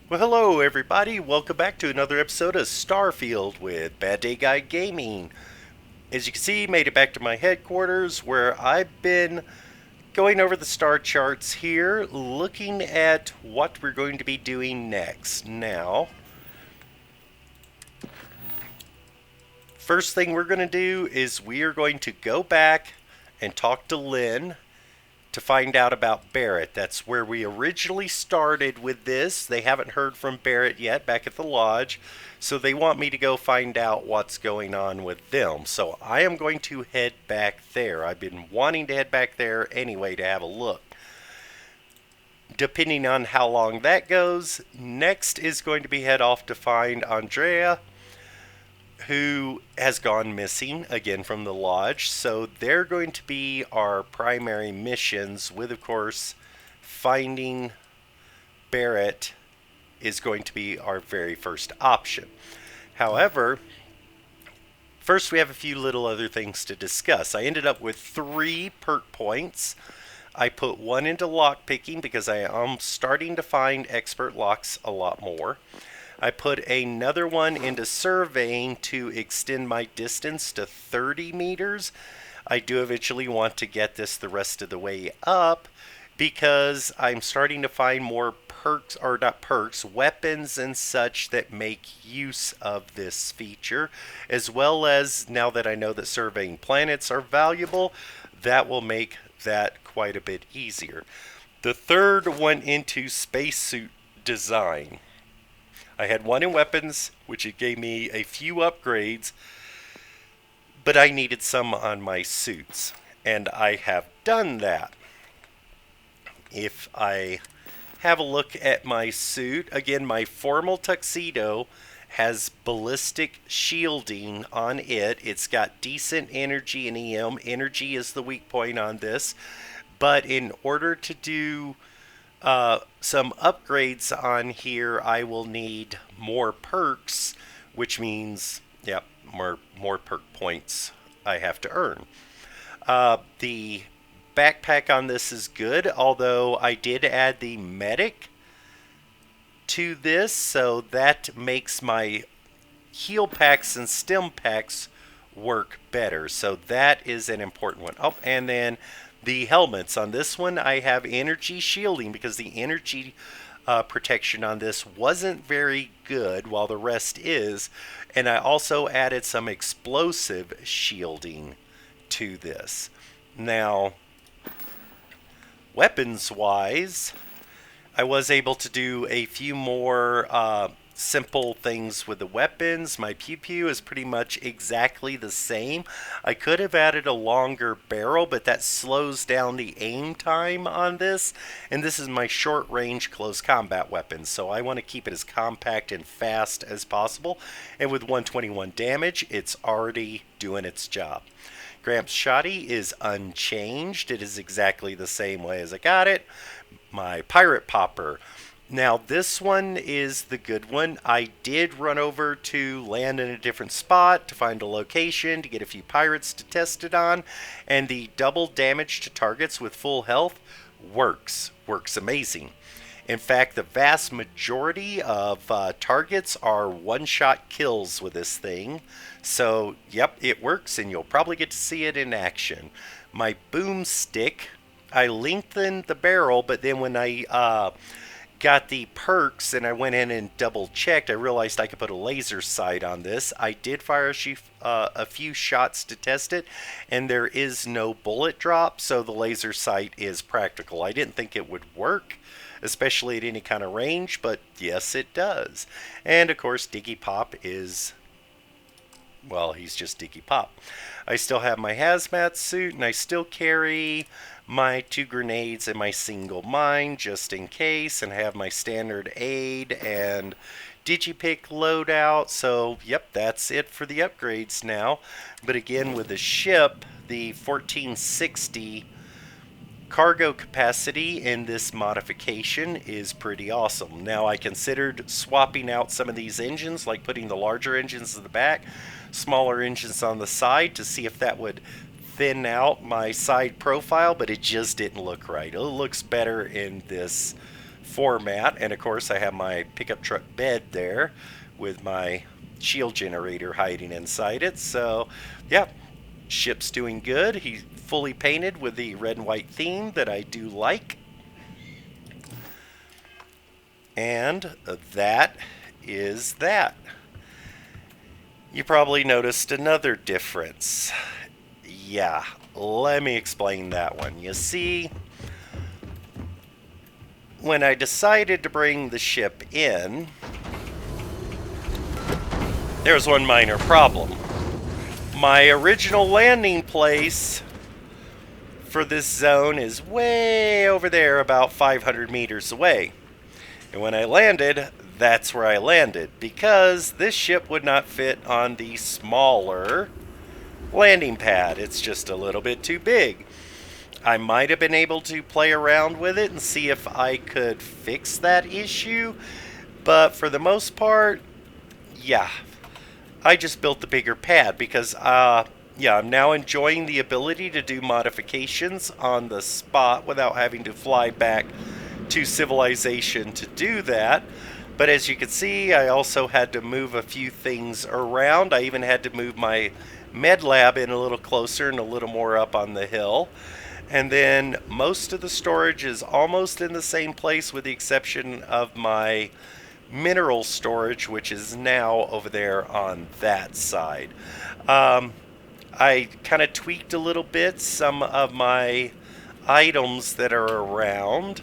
Well, hello everybody. Welcome back to another episode of Starfield with Bad Day Guy Gaming. As you can see, made it back to my headquarters where I've been going over the star charts here, looking at what we're going to be doing next. Now, first thing we're going to do is we are going to go back and talk to Lynn to find out about Barrett. That's where we originally started with this. They haven't heard from Barrett yet back at the lodge, so they want me to go find out what's going on with them. So I am going to head back there. I've been wanting to head back there anyway to have a look. Depending on how long that goes, next is going to be head off to find Andrea, who has gone missing again from the lodge. So they're going to be our primary missions, with, of course, finding Barrett is going to be our very first option. However, first we have a few little other things to discuss. I ended up with 3 perk points. I put 1 into lockpicking because I am starting to find expert locks a lot more. I put another one into surveying to extend my distance to 30 meters. I do eventually want to get this the rest of the way up because I'm starting to find more perks, or not perks, weapons and such that make use of this feature, as well as now that I know that surveying planets are valuable, that will make that quite a bit easier. The third went into spacesuit design. I had 1 in weapons, which it gave me a few upgrades, but I needed some on my suits, and I have done that. If I have a look at my suit, again, my formal tuxedo has ballistic shielding on it. It's got decent energy and EM. Energy is the weak point on this, but in order to do some upgrades on here, I will need more perks, which means, yep, more perk points I have to earn. The backpack on this is good, although I did add the medic to this, so that makes my heal packs and stim packs work better. So that is an important one. Oh, and then the helmets on this one, I have energy shielding because the energy protection on this wasn't very good, while the rest is. And I also added some explosive shielding to this. Now, weapons wise, I was able to do a few more simple things with the weapons. My pew pew is pretty much exactly the same. I could have added a longer barrel, but that slows down the aim time on this. And this is my short range close combat weapon, so I want to keep it as compact and fast as possible. And with 121 damage, it's already doing its job. Gramps Shoddy is unchanged. It is exactly the same way as I got it. My Pirate Popper. Now, this one is the good one. I did run over to land in a different spot to find a location to get a few pirates to test it on, and the double damage to targets with full health works amazing. In fact, the vast majority of targets are one-shot kills with this thing. So, yep, it works, and you'll probably get to see it in action. My boomstick, I lengthened the barrel, but then when I got the perks and I went in and double checked, I realized I could put a laser sight on this. I did fire a few shots to test it, and there is no bullet drop, so the laser sight is practical. I didn't think it would work, especially at any kind of range, but yes, it does. And of course, Diggy Pop is, well, he's just Diggy Pop. I still have my hazmat suit, and I still carry my 2 grenades and my single mine just in case, and I have my standard aid and digipick loadout. So yep, that's it for the upgrades now. But again, with the ship, the 1460 cargo capacity in this modification is pretty awesome. Now, I considered swapping out some of these engines, like putting the larger engines in the back, smaller engines on the side, to see if that would thin out my side profile, but it just didn't look right. It looks better in this format. And of course I have my pickup truck bed there with my shield generator hiding inside it. So yeah, ship's doing good. He's fully painted with the red and white theme that I do like. And that is that. You probably noticed another difference. Yeah, let me explain that one. You see, when I decided to bring the ship in, there was one minor problem. My original landing place for this zone is way over there, about 500 meters away. And when I landed, that's where I landed, because this ship would not fit on the smaller landing pad. It's just a little bit too big. I might have been able to play around with it and see if I could fix that issue, but for the most part, yeah, I just built the bigger pad because, yeah, I'm now enjoying the ability to do modifications on the spot without having to fly back to civilization to do that. But as you can see, I also had to move a few things around. I even had to move my med lab in a little closer and a little more up on the hill. And then most of the storage is almost in the same place with the exception of my mineral storage, which is now over there on that side. I kind of tweaked a little bit some of my items that are around.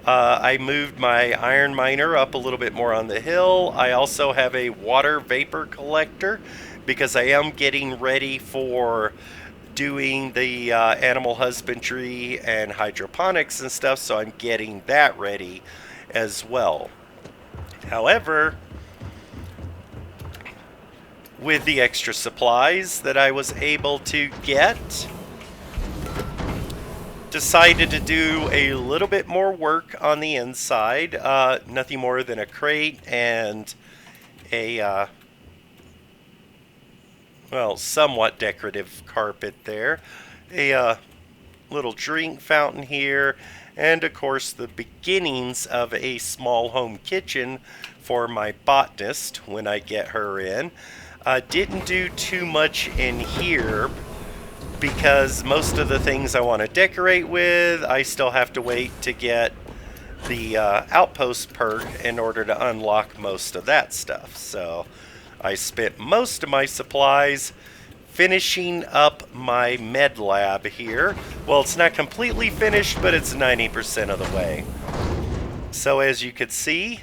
I moved my iron miner up a little bit more on the hill. I also have a water vapor collector because I am getting ready for doing the animal husbandry and hydroponics and stuff, so I'm getting that ready as well. However, with the extra supplies that I was able to get, decided to do a little bit more work on the inside. Nothing more than a crate and a well, somewhat decorative carpet there, a little drink fountain here, and of course the beginnings of a small home kitchen for my botanist when I get her in. Didn't do too much in here because most of the things I want to decorate with, I still have to wait to get the outpost perk in order to unlock most of that stuff. So I spent most of my supplies finishing up my med lab here. Well, it's not completely finished, but it's 90% of the way. So as you can see,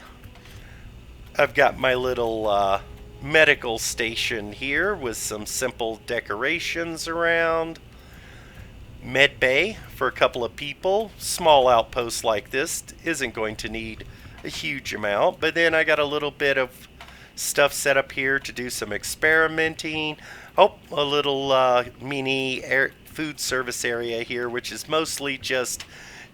I've got my little medical station here with some simple decorations around. Med bay for a couple of people. Small outpost like this isn't going to need a huge amount, but then I got a little bit of stuff set up here to do some experimenting. Oh, a little mini food service area here, which is mostly just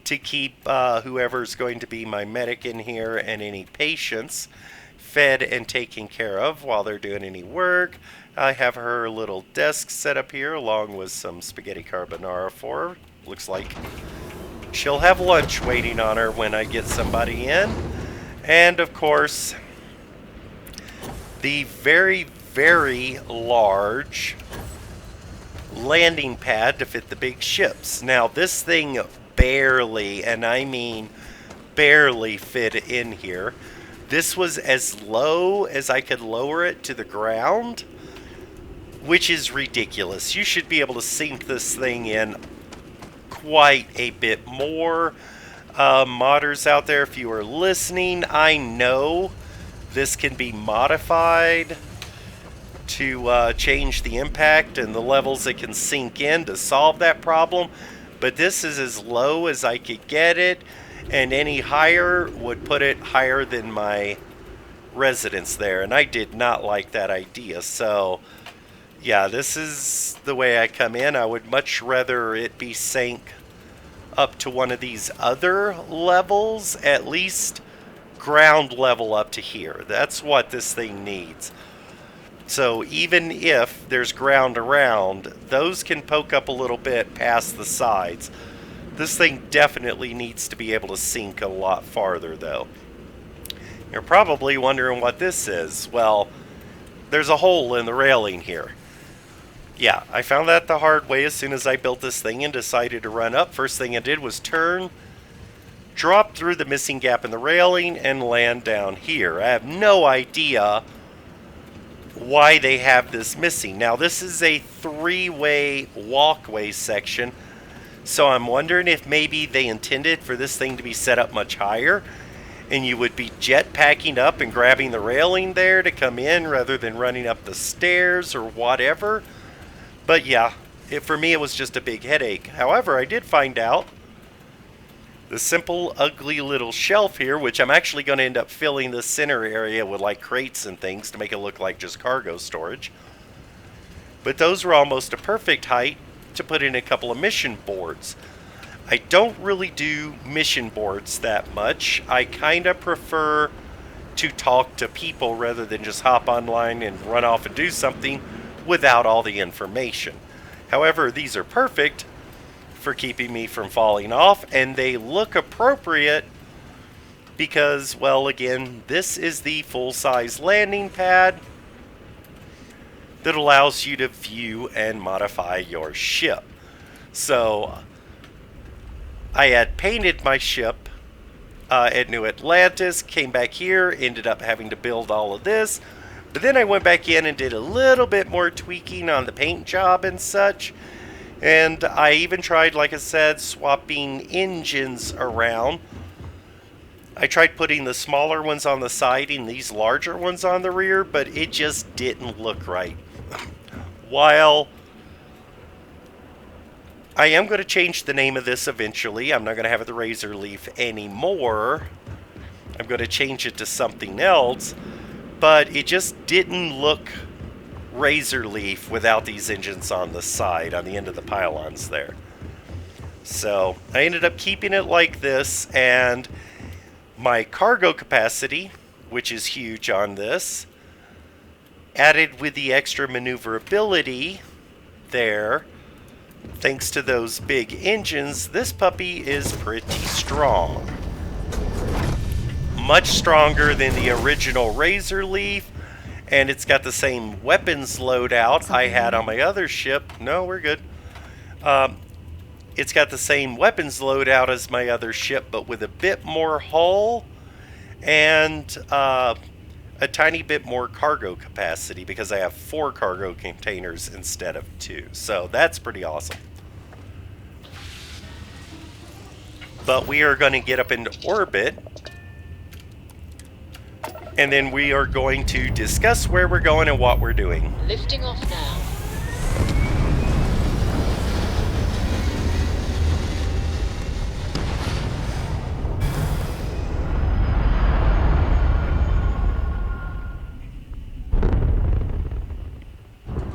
to keep whoever's going to be my medic in here and any patients fed and taken care of while they're doing any work. I have her little desk set up here along with some spaghetti carbonara for her. Looks like she'll have lunch waiting on her when I get somebody in. And of course, the very, very large landing pad to fit the big ships. Now this thing barely, and I mean barely, fit in here. This was as low as I could lower it to the ground, which is ridiculous. You should be able to sink this thing in quite a bit more. Modders out there, if you are listening, I know this can be modified to change the impact and the levels it can sink in to solve that problem, but this is as low as I could get it, and any higher would put it higher than my residence there, and I did not like that idea. So yeah, this is the way I come in. I would much rather it be sank up to one of these other levels, at least ground level up to here. That's what this thing needs. So even if there's ground around, those can poke up a little bit past the sides. This thing definitely needs to be able to sink a lot farther, though. You're probably wondering what this is. Well, there's a hole in the railing here. Yeah, I found that the hard way as soon as I built this thing and decided to run up. First thing I did was turn, drop through the missing gap in the railing, and land down here. I have no idea why they have this missing. Now, this is a three-way walkway section, so I'm wondering if maybe they intended for this thing to be set up much higher, and you would be jetpacking up and grabbing the railing there to come in rather than running up the stairs or whatever. But yeah, for me it was just a big headache. However, I did find out the simple, ugly little shelf here, which I'm actually going to end up filling the center area with like crates and things to make it look like just cargo storage. But those were almost a perfect height to put in a couple of mission boards. I don't really do mission boards that much. I kind of prefer to talk to people rather than just hop online and run off and do something without all the information. However, these are perfect for keeping me from falling off, and they look appropriate because, well, again, this is the full-size landing pad that allows you to view and modify your ship. So I had painted my ship at New Atlantis, came back here, ended up having to build all of this. But then I went back in and did a little bit more tweaking on the paint job and such. And I even tried, like I said, swapping engines around. I tried putting the smaller ones on the side and these larger ones on the rear, but it just didn't look right. While I am going to change the name of this eventually, I'm not going to have it the Razor Leaf anymore. I'm going to change it to something else. But it just didn't look Razor Leaf without these engines on the side, on the end of the pylons there. So I ended up keeping it like this, and my cargo capacity, which is huge on this, added with the extra maneuverability there, thanks to those big engines, this puppy is pretty strong. Much stronger than the original Razor Leaf, and it's got the same weapons loadout I had on my other ship. No, we're good. It's got the same weapons loadout as my other ship, but with a bit more hull and a tiny bit more cargo capacity because I have 4 cargo containers instead of 2. So that's pretty awesome. But we are going to get up into orbit, and then we are going to discuss where we're going and what we're doing. Lifting off now.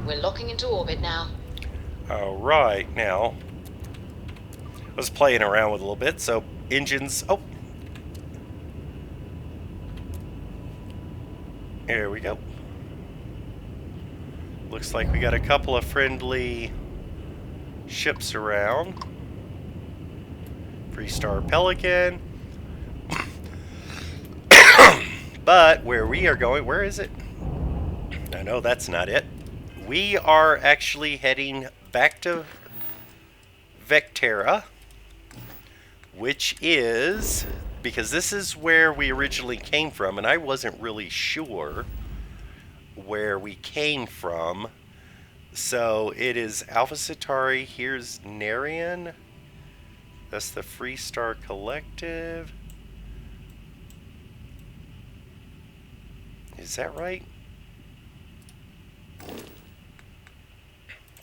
We're locking into orbit now. Alright, now, I was playing around with a little bit, so engines, oh, there we go. Looks like we got a couple of friendly ships around. Freestar Pelican. But where we are going, where is it? No, that's not it. We are actually heading back to Vectera, which is, because this is where we originally came from, and I wasn't really sure where we came from. So it is Alpha Centauri, here's Narian, that's the Freestar Collective. Is that right?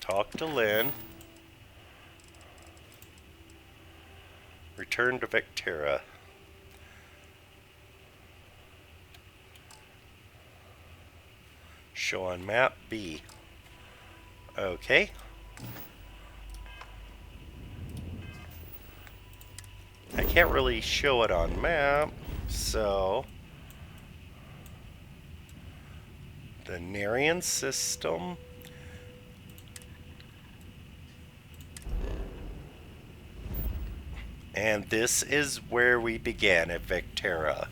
Talk to Lynn. Return to Vectera. Show on map B. Okay. I can't really show it on map, so the Narian system. And this is where we began at Vectera.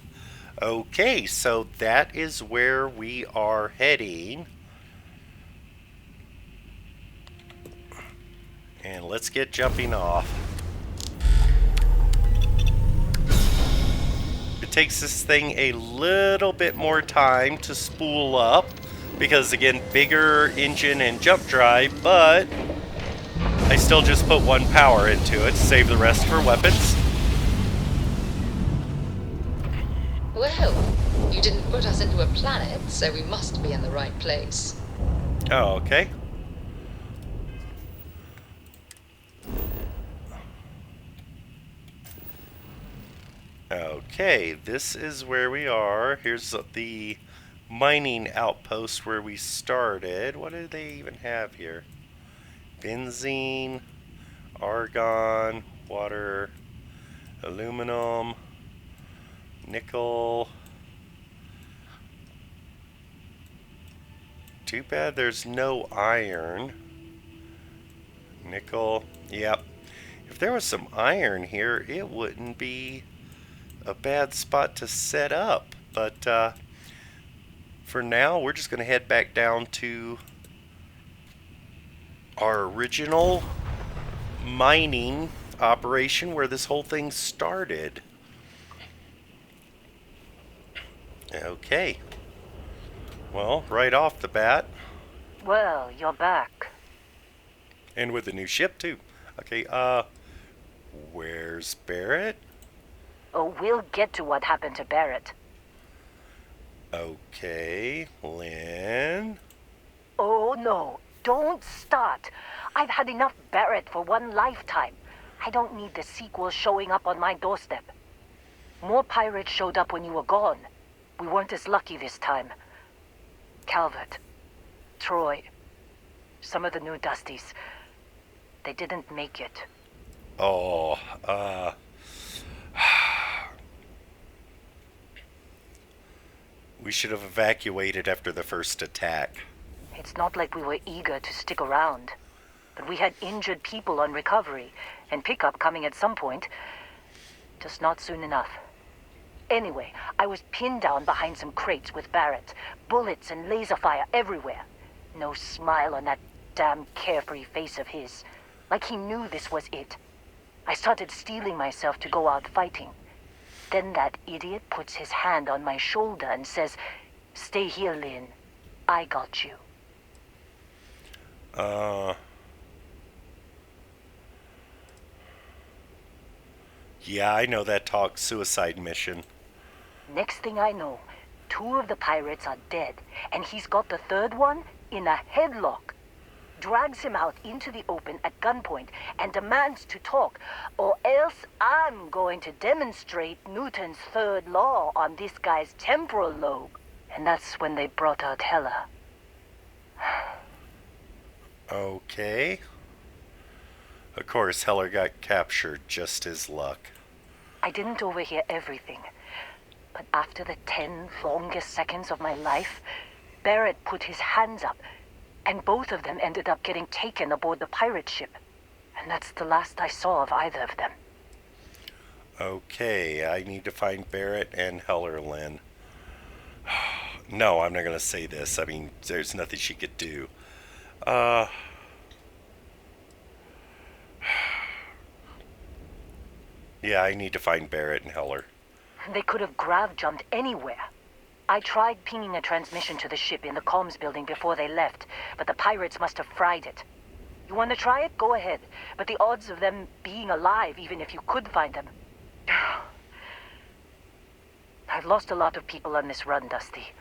Okay, so that is where we are heading. And let's get jumping off. It takes this thing a little bit more time to spool up because, again, bigger engine and jump drive, but I still just put one power into it to save the rest for weapons. Well, you didn't put us into a planet, so we must be in the right place. Oh, okay. Okay, this is where we are. Here's the mining outpost where we started. What do they even have here? Benzene, argon, water, aluminum, nickel. Too bad there's no iron. Nickel. Yep. If there was some iron here, it wouldn't be a bad spot to set up. But for now, we're just going to head back down to our original mining operation where this whole thing started. Okay. Well, right off the bat. Well, you're back. And with a new ship, too. Okay, where's Barrett? Oh, we'll get to what happened to Barrett. Okay, Lynn. Oh, no. Don't start. I've had enough Barrett for one lifetime. I don't need the sequel showing up on my doorstep. More pirates showed up when you were gone. We weren't as lucky this time. Calvert, Troy, some of the new Dusties. They didn't make it. Oh, we should have evacuated after the first attack. It's not like we were eager to stick around. But we had injured people on recovery, and pickup coming at some point. Just not soon enough. Anyway, I was pinned down behind some crates with Barrett. Bullets and laser fire everywhere. No smile on that damn carefree face of his. Like he knew this was it. I started steeling myself to go out fighting. Then that idiot puts his hand on my shoulder and says, "Stay here, Lynn. I got you." Yeah, I know that talk. Suicide mission. Next thing I know, 2 of the pirates are dead, and he's got the 3rd one in a headlock. Drags him out into the open at gunpoint and demands to talk, or else I'm going to demonstrate Newton's 3rd law on this guy's temporal lobe. And that's when they brought out Hella. Okay. Of course, Heller got captured, just his luck. I didn't overhear everything, but after the 10 longest seconds of my life, Barrett put his hands up, and both of them ended up getting taken aboard the pirate ship. And that's the last I saw of either of them. Okay, I need to find Barrett and Heller, Lynn. No, I'm not going to say this. I mean, there's nothing she could do. Yeah, I need to find Barrett and Heller. They could have grav-jumped anywhere. I tried pinging a transmission to the ship in the comms building before they left, but the pirates must have fried it. You want to try it? Go ahead. But the odds of them being alive, even if you could find them... I've lost a lot of people on this run, Dusty.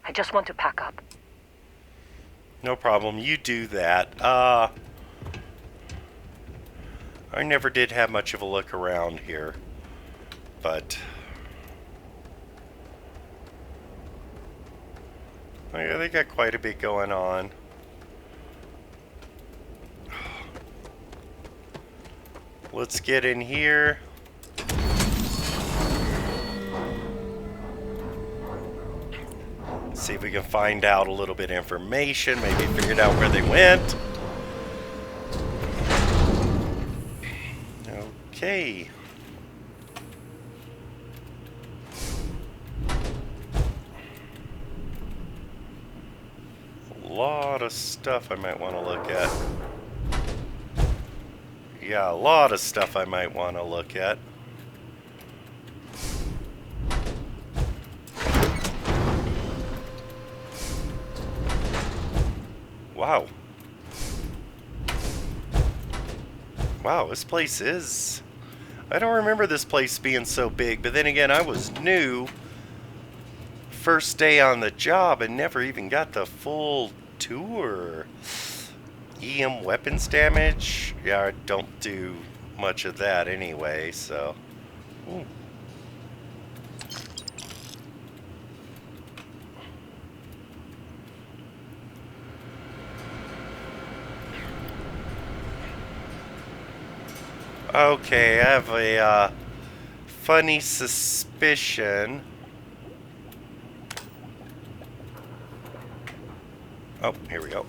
I just want to pack up. No problem, you do that. I never did have much of a look around here, but... Oh yeah, they got quite a bit going on. Let's get in here. See if we can find out a little bit of information, maybe figured out where they went. Okay. A lot of stuff I might want to look at. Yeah, a lot of stuff I might want to look at. Wow. Wow, this place is... I don't remember this place being so big, but then again, I was new. First day on the job and never even got the full tour. EM weapons damage? Yeah, I don't do much of that anyway, so... Ooh. Okay, I have a funny suspicion. Oh, here we go.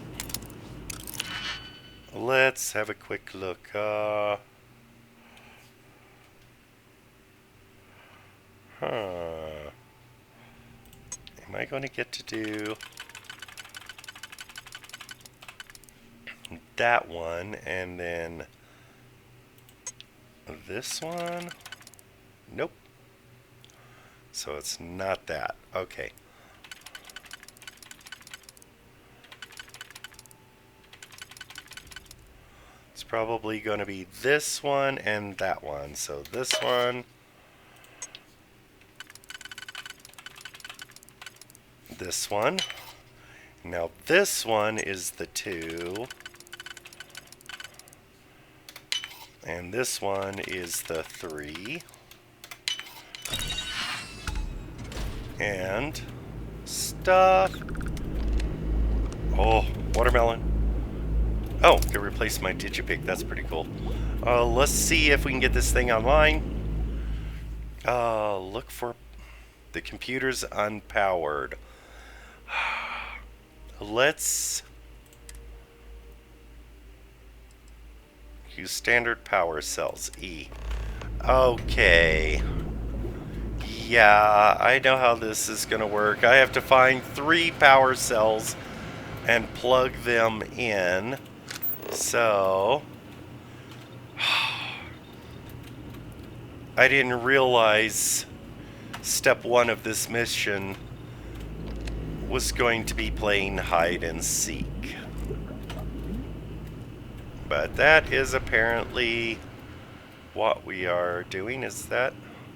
Let's have a quick look. Huh. Am I going to get to do that one and then this one? Nope. So it's not that. Okay. It's probably going to be this one and that one. So this one, this one. Now this one is the 2. And this one is the 3. And stuff. Oh, watermelon. Oh, could replace my Digipick. That's pretty cool. Let's see if we can get this thing online. Look for the computer's unpowered. Let's use standard power cells. E. Okay. Yeah, I know how this is going to work. I have to find 3 power cells and plug them in. So, I didn't realize step 1 of this mission was going to be playing hide and seek. But that is apparently what we are doing. Is that?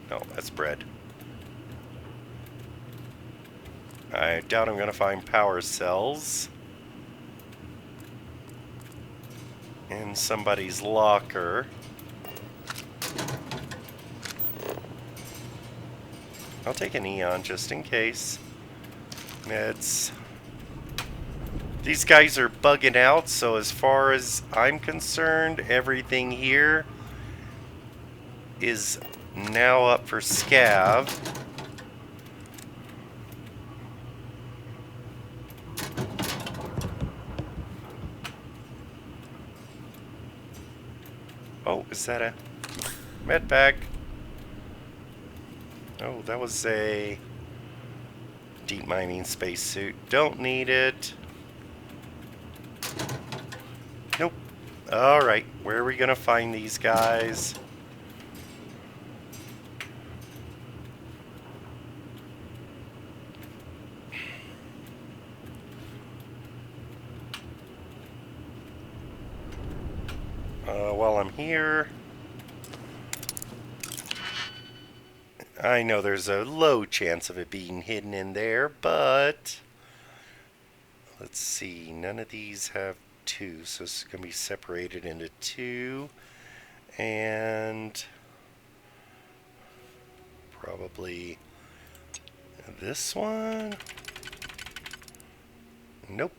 No, that's bread. I doubt I'm going to find power cells in somebody's locker. I'll take an Eon just in case. Meds. These guys are bugging out, so as far as I'm concerned, everything here is now up for scav. Oh, is that a med bag? Oh, that was a deep mining spacesuit. Don't need it. Nope. Alright, where are we gonna find these guys? While I'm here, I know there's a low chance of it being hidden in there, but let's see, none of these have 2, so it's going to be separated into 2, and probably this one. Nope.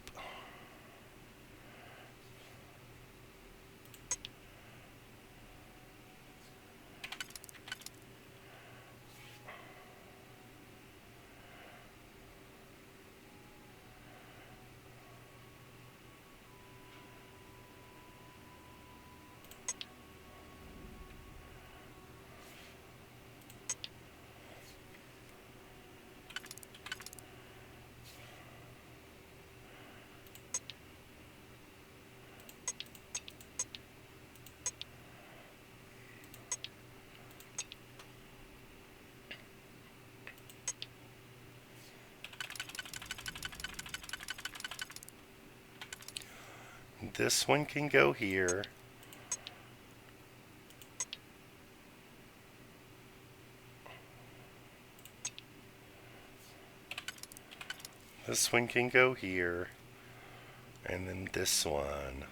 This one can go here. This one can go here. And then this one.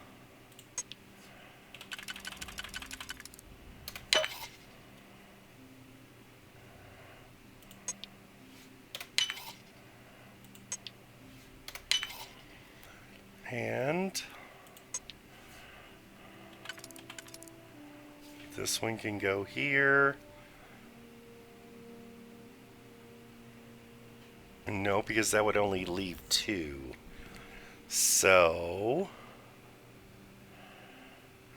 And this one can go here. No, because that would only leave 2. So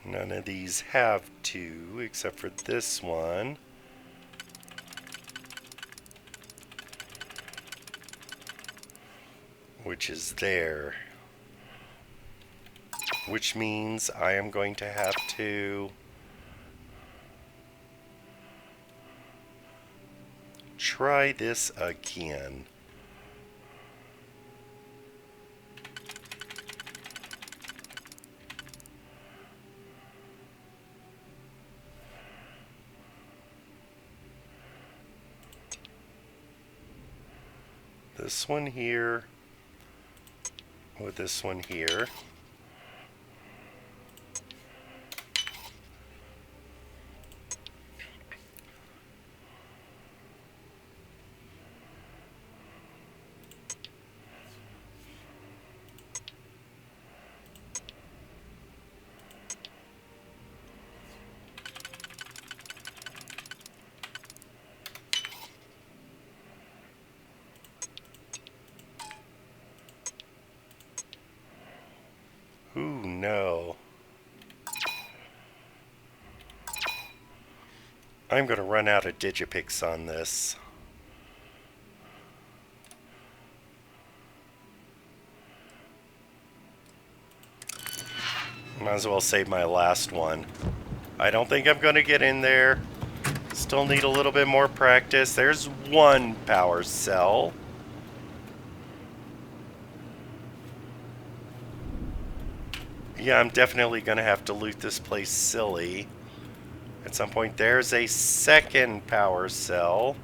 none of these have 2 except for this one. Which is there. Which means I am going to have to try this again. This one here with this one here. Ooh, no. I'm going to run out of digipicks on this. Might as well save my last one. I don't think I'm going to get in there. Still need a little bit more practice. There's one power cell. Yeah, I'm definitely going to have to loot this place silly. At some point, there's a second power cell.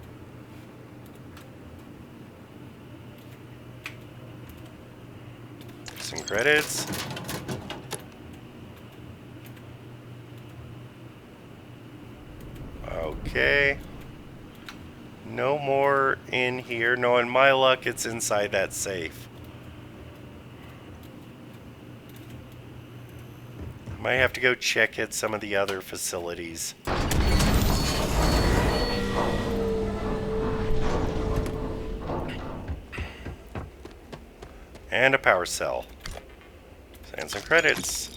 Some credits. Okay. No more in here. No, in my luck, it's inside that safe. Might have to go check at some of the other facilities. And a power cell. And some credits.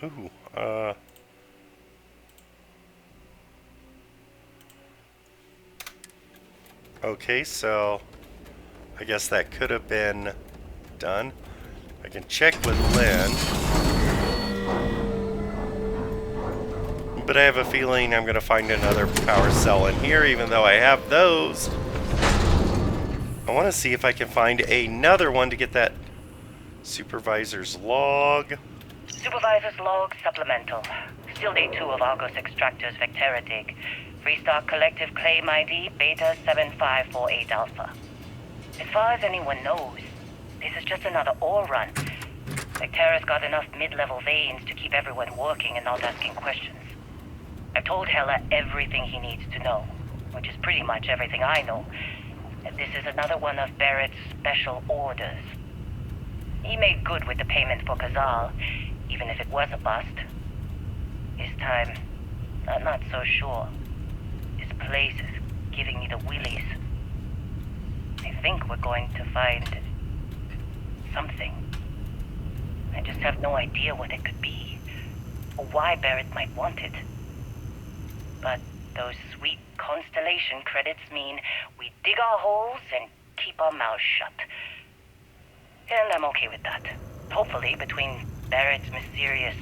Ooh, okay, so I guess that could have been done. I can check with Lynn. But I have a feeling I'm going to find another power cell in here, even though I have those. I want to see if I can find another one to get that supervisor's log. Supervisor's log supplemental. Still day 2 of Argos Extractors Vectera dig. Freestock Collective Claim ID Beta 7548 Alpha. As far as anyone knows, this is just another ore run. Vectera's got enough mid-level veins to keep everyone working and not asking questions. I've told Heller everything he needs to know, which is pretty much everything I know. And this is another one of Barrett's special orders. He made good with the payment for Kazal, even if it was a bust. This time, I'm not so sure. This place is giving me the willies. I think we're going to find something. I just have no idea what it could be, or why Barrett might want it. But those sweet constellation credits mean we dig our holes and keep our mouths shut. And I'm okay with that. Hopefully, between Barrett's mysterious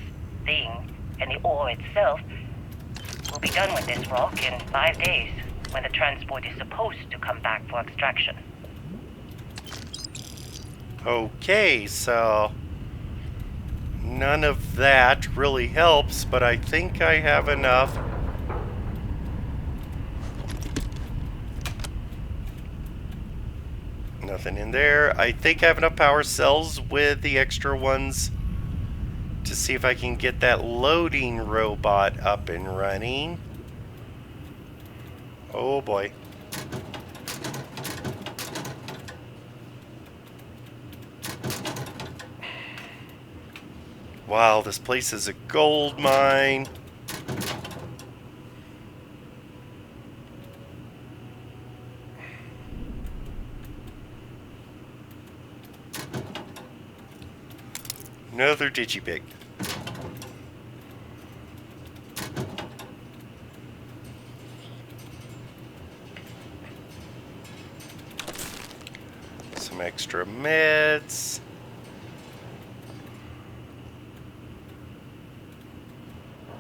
thing and the ore itself, we'll be done with this rock in 5 days, when the transport is supposed to come back for extraction. Okay, so none of that really helps, but I think I have enough. Nothing in there. I think I have enough power cells with the extra ones to see if I can get that loading robot up and running. Oh boy. Wow, this place is a gold mine. Another digibig. Some extra meds.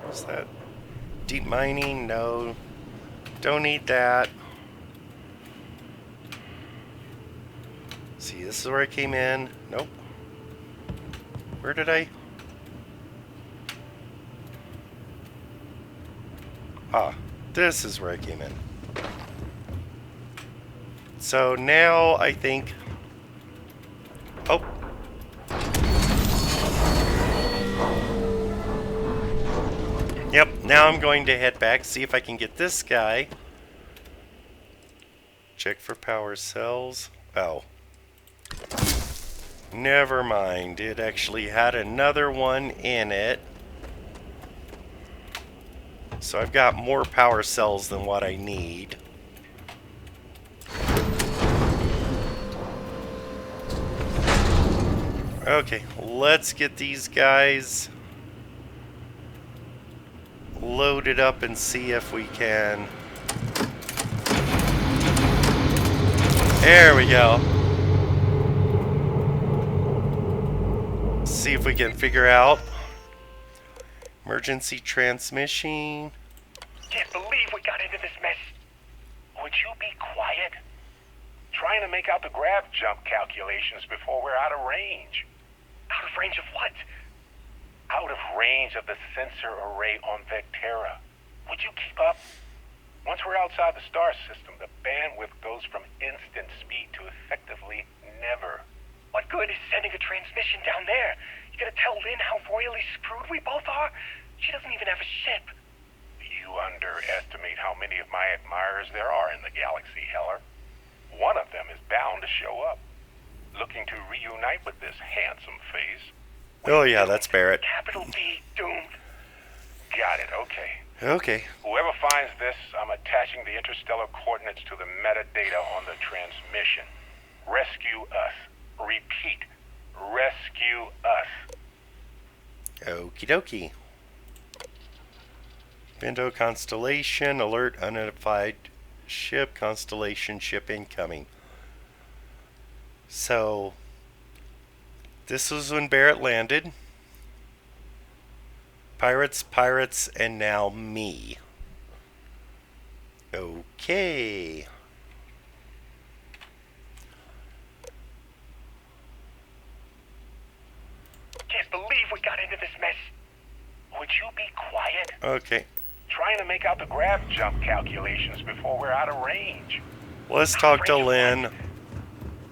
What's that? Deep mining? No. Don't need that. See, this is where I came in. Nope. Where did I? Ah, this is where I came in. So now I think... Oh. Yep, now I'm going to head back, see if I can get this guy. Check for power cells. Oh. Never mind, it actually had another one in it. So I've got more power cells than what I need. Okay, let's get these guys loaded up and see if we can... There we go. See if we can figure out emergency transmission. Can't believe we got into this mess. Would you be quiet? Trying to make out the grav jump calculations before we're out of range. Out of range of what? Out of range of the sensor array on Vectera. Would you keep up? Once we're outside the star system, the bandwidth goes from instant speed to effectively never. What good is sending a transmission down there? You gonna tell Lynn how royally screwed we both are? She doesn't even have a ship. You underestimate how many of my admirers there are in the galaxy, Heller. One of them is bound to show up, looking to reunite with this handsome face. Oh yeah, that's Barrett. Capital D, doomed. Got it, okay. Okay. Whoever finds this, I'm attaching the interstellar coordinates to the metadata on the transmission. Rescue us. Repeat. Rescue us. Okie dokie. Bendo Constellation, alert unidentified ship, Constellation ship incoming. So, this was when Barrett landed. Pirates, and now me. Okay. Can't believe we got into this mess. Would you be quiet? Okay. Trying to make out the grav jump calculations before we're out of range. Let's talk to Lynn.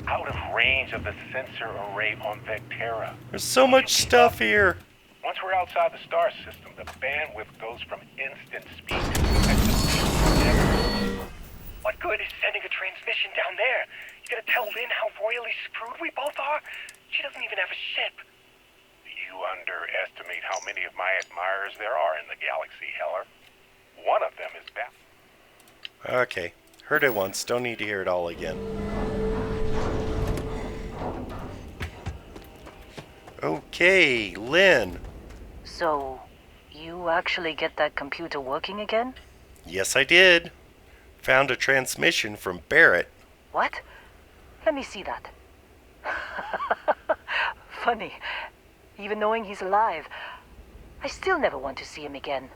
Out of range of the sensor array on Vectera. There's so much stuff here. Once we're outside the star system, the bandwidth goes from instant speed to effectively never. What good is sending a transmission down there? You gonna tell Lynn how royally screwed we both are? She doesn't even have a ship. You underestimate how many of my admirers there are in the galaxy, Heller. One of them is bound. Okay. Heard it once. Don't need to hear it all again. Okay, Lynn. So, you actually get that computer working again? Yes, I did. Found a transmission from Barrett. What? Let me see that. Funny. Even knowing he's alive, I still never want to see him again.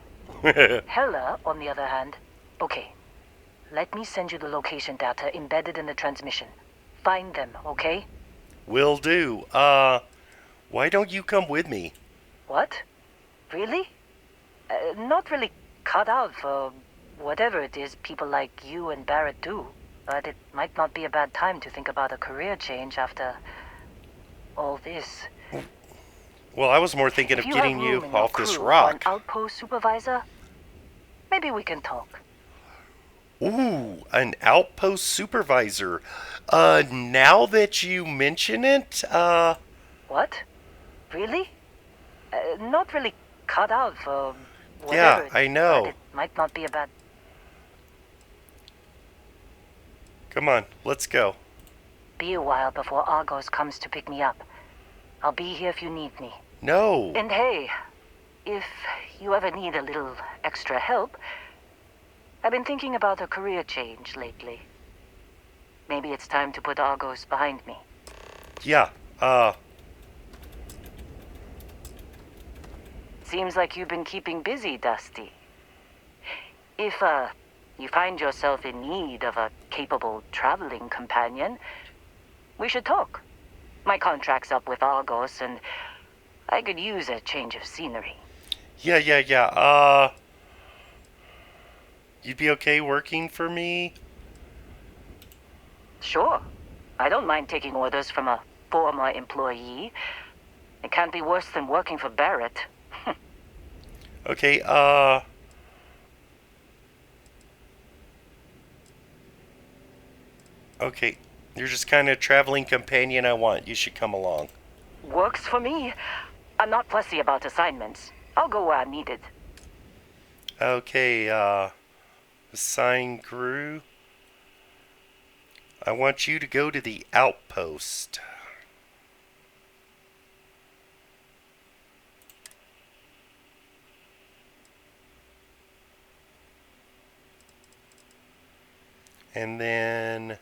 Hella, on the other hand. Okay. Let me send you the location data embedded in the transmission. Find them, okay? Will do. Why don't you come with me? What? Really? Not really cut out for whatever it is people like you and Barrett do. But it might not be a bad time to think about a career change after all this. Well, I was more thinking of If you getting have you room in your off this crew for an rock. outpost supervisor, maybe we can talk. Ooh, an outpost supervisor. Now that you mention it, What? Really? Not really cut out for yeah, whatever. I know. But it might not be a bad... Come on, let's go. Be a while before Argos comes to pick me up. I'll be here if you need me. No. And hey, if you ever need a little extra help, I've been thinking about a career change lately. Maybe it's time to put Argos behind me. Yeah, Seems like you've been keeping busy, Dusty. If, you find yourself in need of a capable traveling companion, we should talk. My contract's up with Argos, and I could use a change of scenery. yeah. You'd be okay working for me? Sure. I don't mind taking orders from a former employee. It can't be worse than working for Barrett. Okay, okay. You're just kind of traveling companion I want. You should come along. Works for me. I'm not fussy about assignments. I'll go where I'm needed. Okay, assign crew. I want you to go to the outpost. And then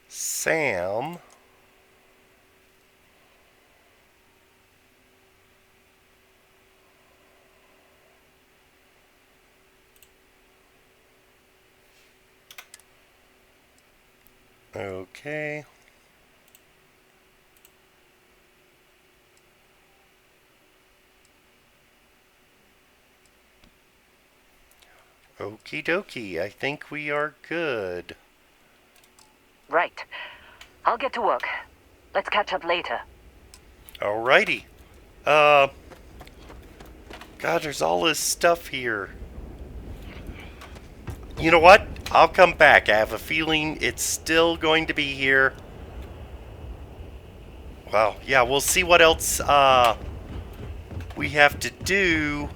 Sam. Okay. Okie dokie. I think we are good. Right. I'll get to work. Let's catch up later. Alrighty. God, there's all this stuff here. You know what? I'll come back. I have a feeling it's still going to be here. Well, yeah, we'll see what else we have to do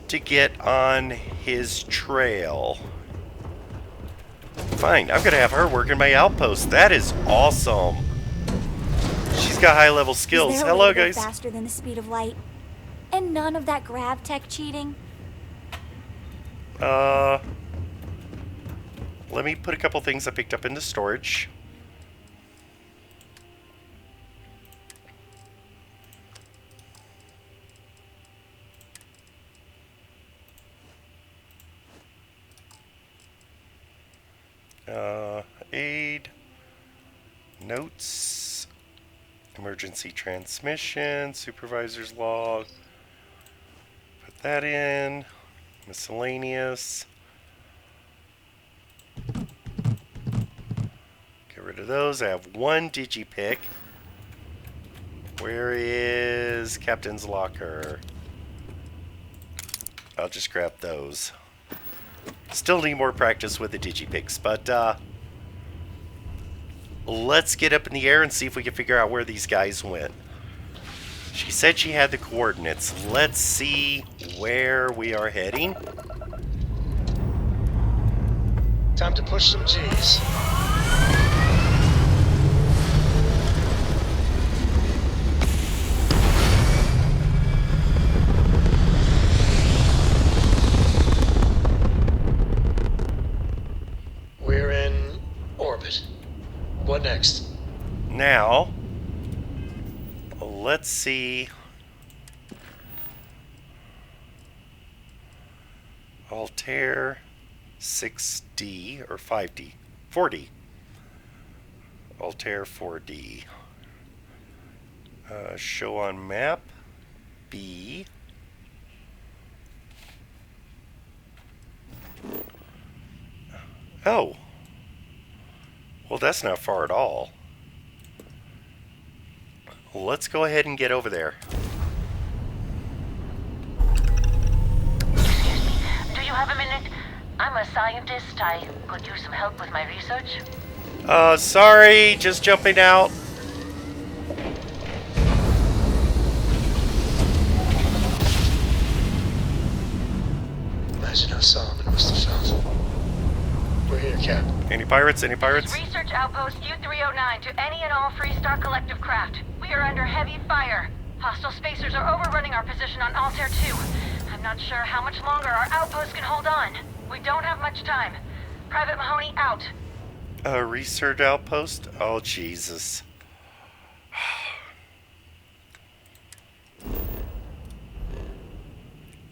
to get on his trail. Fine, I'm gonna have her work in my outpost. That is awesome. She's got high level skills. Is there a Hello, way to go guys. faster than the speed of light? And none of that grav tech cheating? Let me put a couple things I picked up into storage. Aid, notes, emergency transmission, supervisor's log. Put that in. Miscellaneous. Get rid of those. I have one digipick. Where is Captain's locker? I'll just grab those. Still need more practice with the digipicks, but let's get up in the air and see if we can figure out where these guys went. She said she had the coordinates. Let's see where we are heading. Time to push some G's. We're in orbit. What next? Now, let's see. Altair 6D or 5D, 4D. Altair 4D. Show on map. B. Oh. Well, that's not far at all. Let's go ahead and get over there. Do you have a minute? I'm a scientist. I could use some help with my research. Sorry, just jumping out. Imagine how Solomon must have felt. We're here, Cap. Any pirates? Any pirates? Research Outpost U-309 to any and all Freestar Collective craft. We are under heavy fire. Hostile spacers are overrunning our position on Altair 2. I'm not sure how much longer our outpost can hold on. We don't have much time. Private Mahoney out. Research outpost? Oh, Jesus.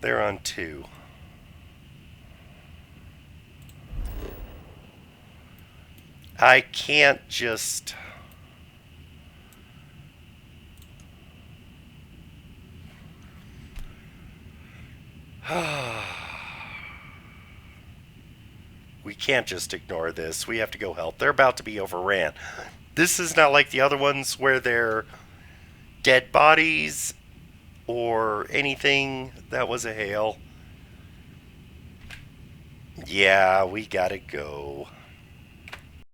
They're on 2. I can't just... We can't just ignore this. We have to go help. They're about to be overran. This is not like the other ones where they're dead bodies or anything. That was a hail. Yeah, we gotta go.